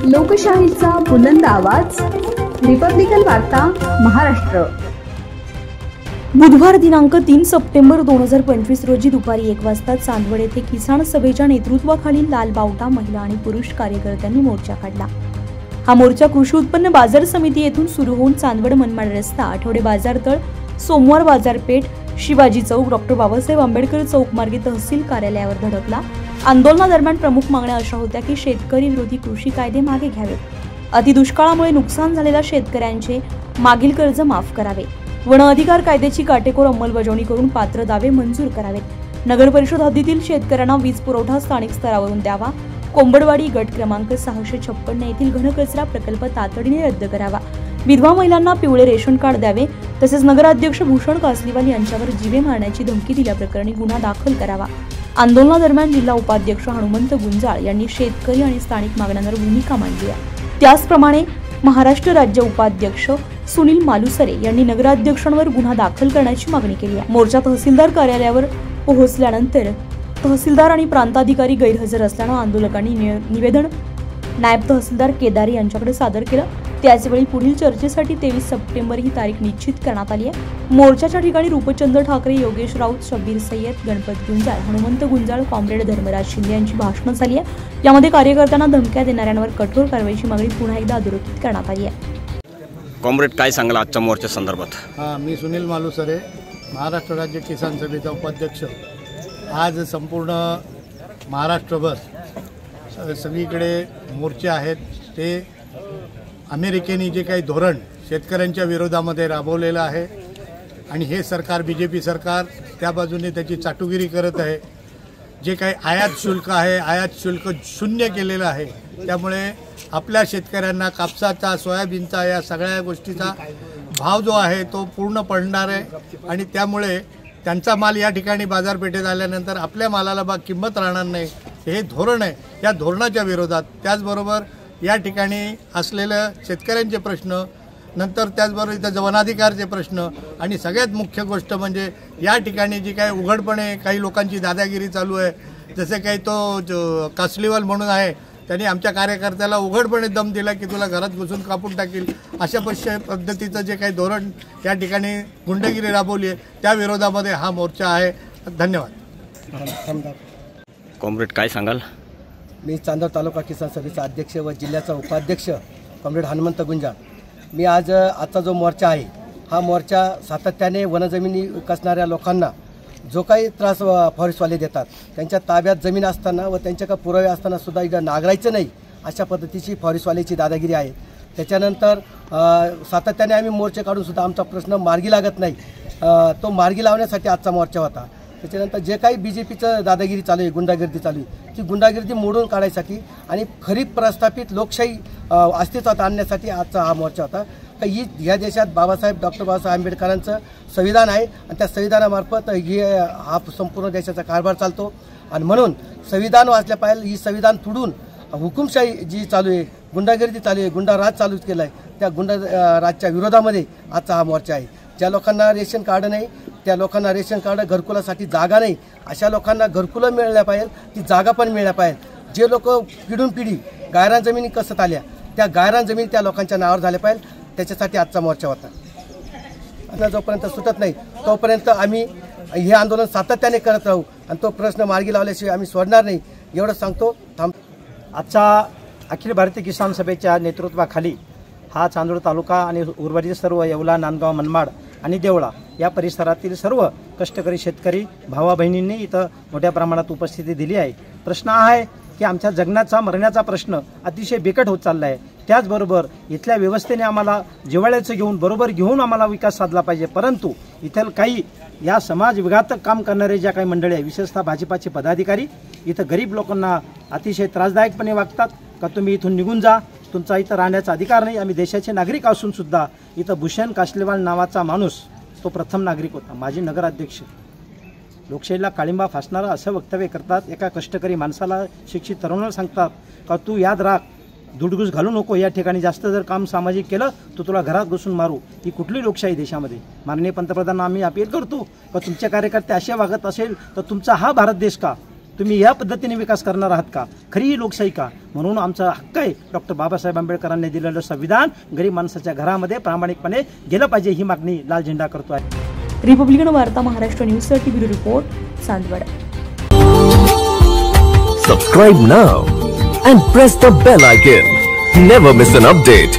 लोकशाहीचा बुलंद आवाज, रिपब्लिकन वार्ता महाराष्ट्र। बुधवार दिनांक 3 सप्टेंबर 2025 रोजी दुपारी 1 वाजता चांदवड येथे किसान सभेच्या नेतृत्वाखाली लाल बावटा महिला आणि पुरुष कार्यकर्त्यांनी मोर्चा काढला। हा मोर्चा कृषी उत्पन्न बाजार समिती येथून सुरू होऊन चांदवड मनमाड रस्ता, आठवडे बाजार तळ, सोमवार बाजारपेठ, शिवाजी चौक, डॉक्टर बाबासाहेब आंबेडकर चौक मार्गे तहसील कार्यालयावर धडकला। आंदोलनादरम्यान प्रमुख मागण्या अशा होत्या की शेतकरी विरोधी कृषी कायदे मागे घ्यावेत, अतिदुष्काळामुळे नुकसान झालेल्या शेतकऱ्यांचे मागील कर्ज माफ करावे, वन अधिकार कायद्याची काटेकोर अंमलबजावणी करून पात्र दावे मंजूर करावेत, नगर परिषद हद्दीतील शेतकऱ्यांना वीज पुरवठा स्थानिक स्तरावरून द्यावा, कोंबडवाडी गट क्रमांक 656 येथील घनकचरा प्रकल्प तातडीने रद्द करावा, विधवा महिलांना पिवळे रेशन कार्ड द्यावे, तसेच नगराध्यक्ष भूषण कासलीवाल यांच्यावर जीवे मारण्याची धमकी दिल्याप्रकरणी गुन्हा दाखल करावा। आंदोलनादरम्यान जिल्हा उपाध्यक्ष हनुमंत गुंजाळ यांनी शेतकरी आणि स्थानिक मागण्यांवर भूमिका मांडली आहे। त्याचप्रमाणे महाराष्ट्र राज्य उपाध्यक्ष सुनील मालुसरे यांनी नगराध्यक्षांवर गुन्हा दाखल करण्याची मागणी केली आहे। मोर्चा तहसीलदार कार्यालयावर पोहोचल्यानंतर तहसीलदार आणि प्रांताधिकारी गैरहजर असल्याने आंदोलकांनी निवेदन नायब तहसीलदार केदारी यांच्याकडे सादर केलं। त्याचवेळी पुढील चर्चेसाठी 23 सप्टेंबर ही तारीख निश्चित करण्यात आली आहे। मोर्चाच्या ठिकाणी रूपचंद्र ठाकरे, योगेश राऊत, शब्बीर सय्यद, गणपत गुंजाळ, हनुमंत गुंजाळ, कॉम्रेड धर्मराज शिंदे यांची भाषणं झाली आहे। यामध्ये कार्यकर्त्यांना धमक्या देणाऱ्यांवर कठोर कारवाईची मागणी पुन्हा एकदा अधोरेखित करण्यात आली आहे। कॉम्रेड काय सांगाल आजच्या मोर्चा संदर्भात? मी सुनील मालुसरे, महाराष्ट्र राज्य किसान सभेचा उपाध्यक्ष। आज संपूर्ण महाराष्ट्रभर सगळीकडे मोर्चे आहेत। ते अमेरिकेने जे काही धोरण शेतकऱ्यांच्या विरोधामध्ये राबवलेलं आहे आणि हे सरकार BJP सरकार त्या बाजूने त्याची चाटुगिरी करत आहे। जे काही आयात शुल्क आहे, आयात शुल्क शून्य केलेलं आहे। त्यामुळे आपल्या शेतकऱ्यांना कापसाचा, सोयाबीनचा, या सगळ्या गोष्टीचा भाव जो आहे तो पूर्ण पडणार आहे आणि त्यामुळे त्यांचा माल या ठिकाणी बाजारपेठेत आल्यानंतर आपल्या मालाला किंमत राहणार नाही। हे धोरण आहे। या धोरणाच्या विरोधात त्याचबरोबर या ठिकाणी असलेलं शेतकऱ्यांचे प्रश्न, नंतर त्याचबरोबर इथं वनाधिकारचे प्रश्न आणि सगळ्यात मुख्य गोष्ट म्हणजे या ठिकाणी जी काही उघडपणे काही लोकांची दादागिरी चालू आहे, जसे काही तो कासलीवाल म्हणून आहे, त्यांनी आमच्या कार्यकर्त्याला उघडपणे दम दिला की तुला घरात घुसून कापून टाकील, अशा पद्धतीचं जे काही धोरण या ठिकाणी गुंडगिरी राबवली आहे त्या विरोधामध्ये हा मोर्चा आहे। धन्यवाद। कॉम्रेड काय सांगाल? मी चांदवड तालुका किसान सभेचा अध्यक्ष व जिल्ह्याचा उपाध्यक्ष कॉम्रेड हनुमंत गुंजाळ। मी आजचा जो मोर्चा आहे, हा मोर्चा सातत्याने वनजमिनी विकसणाऱ्या लोकांना जो काही त्रास फॉरेस्टवाले देतात, त्यांच्या ताब्यात जमीन असताना व त्यांच्याकडे पुरावे असताना सुद्धा इथं नांगरायचं नाही, अशा पद्धतीची फॉरेस्टवाल्याची दादागिरी आहे। त्याच्यानंतर सातत्याने आम्ही मोर्चे काढून सुद्धा आमचा प्रश्न मार्गी लागत नाही, तो मार्गी लावण्यासाठी आजचा मोर्चा होता। त्याच्यानंतर जे काही BJPचं दादागिरी चालू आहे, गुंडागिरी चालू आहे, ती गुंडागिरी मोडून काढायसाठी आणि खरी प्रस्थापित लोकशाही अस्तित्वात आणण्यासाठी आजचा हा मोर्चा होता। का ह्या देशात डॉक्टर बाबासाहेब आंबेडकरांचं संविधान आहे आणि त्या संविधानामार्फत हा संपूर्ण देशाचा कारभार चालतो आणि म्हणून संविधान वाचल्या पाहिजे। ही संविधान तुडून हुकुमशाही जी चालू आहे, गुंडागिरी चालू आहे, गुंडाराज चालू केला आहे, त्या गुंडाराजच्या विरोधामध्ये आजचा हा मोर्चा आहे। ज्या लोकांना रेशन कार्ड नाही, त्या लोकांना रेशन कार्ड, घरकुलासाठी जागा नाही, अशा लोकांना घरकुलं मिळाल्या पाहिजे, ती जागा पण मिळाल्या पाहिजे। जे लोक पिढून पिढी गायरान जमिनी कसत आल्या, त्या गायरान जमिनी त्या लोकांच्या नावावर झाल्या पाहिजे, त्याच्यासाठी आजचा मोर्चा होता। आता जोपर्यंत सुटत नाही तोपर्यंत आम्ही हे आंदोलन सातत्याने करत राहू आणि तो प्रश्न मार्गी लावल्याशिवाय आम्ही सोडणार नाही, एवढं सांगतो। आजचा अखिल भारतीय किसान सभेच्या नेतृत्वाखाली हा चांदवड तालुका आणि उर्वरित सर्व येवला, नांदगाव, मनमाड आणि देवळा या परिसरातील सर्व कष्टकरी शेतकरी भावा बहिणींनी इथं मोठ्या प्रमाणात उपस्थिती दिली आहे। प्रश्न हा आहे की आमच्या जगण्याचा, मरण्याचा प्रश्न अतिशय बिकट होत चालला आहे। त्याचबरोबर इथल्या व्यवस्थेने आम्हाला जिव्हाळ्याचं बरोबर घेऊन आम्हाला विकास साधला पाहिजे, परंतु इथं काही या समाज विघातक काम करणारे ज्या काही मंडळी आहे, विशेषतः भाजपाचे पदाधिकारी इथं गरीब लोकांना अतिशय त्रासदायकपणे वागतात का तुम्ही इथून निघून जा, तुमचा इथं राहण्याचा अधिकार नाही। आम्ही देशाचे नागरिक असून सुद्धा इथं भूषण कासलीवाल नावाचा माणूस तो प्रथम नागरिक होता, माजी नगराध्यक्ष, लोकशाहीला काळिंबा फासणारा असं वक्तव्य करतात। एका कष्टकरी माणसाला, शिक्षित तरुणाला सांगतात का तू याद राख, दुडगुस घालू नको, या ठिकाणी जास्त जर काम सामाजिक केलं तर तुला घरात घुसून मारू। ही कुठली लोकशाही देशामध्ये? माननीय पंतप्रधानांना आम्ही अपील करतो का तुमचे कार्यकर्ते असे वागत असेल तर तुमचा हा भारत देश का तुम्ही या पद्धतीने विकास करणार आहात का? खरी ही लोकशाही का? म्हणून आमचा हक्क आहे डॉक्टर बाबासाहेब आंबेडकरांनी दिलेलं संविधान गरीब माणसाच्या घरामध्ये प्रामाणिकपणे गेलं पाहिजे, ही मागणी लाल झेंडा करतो आहे. रिपब्लिकन वार्ता महाराष्ट्र न्यूजसाठी bureau report, Chandwad. Subscribe now and press the bell icon. Never miss an update.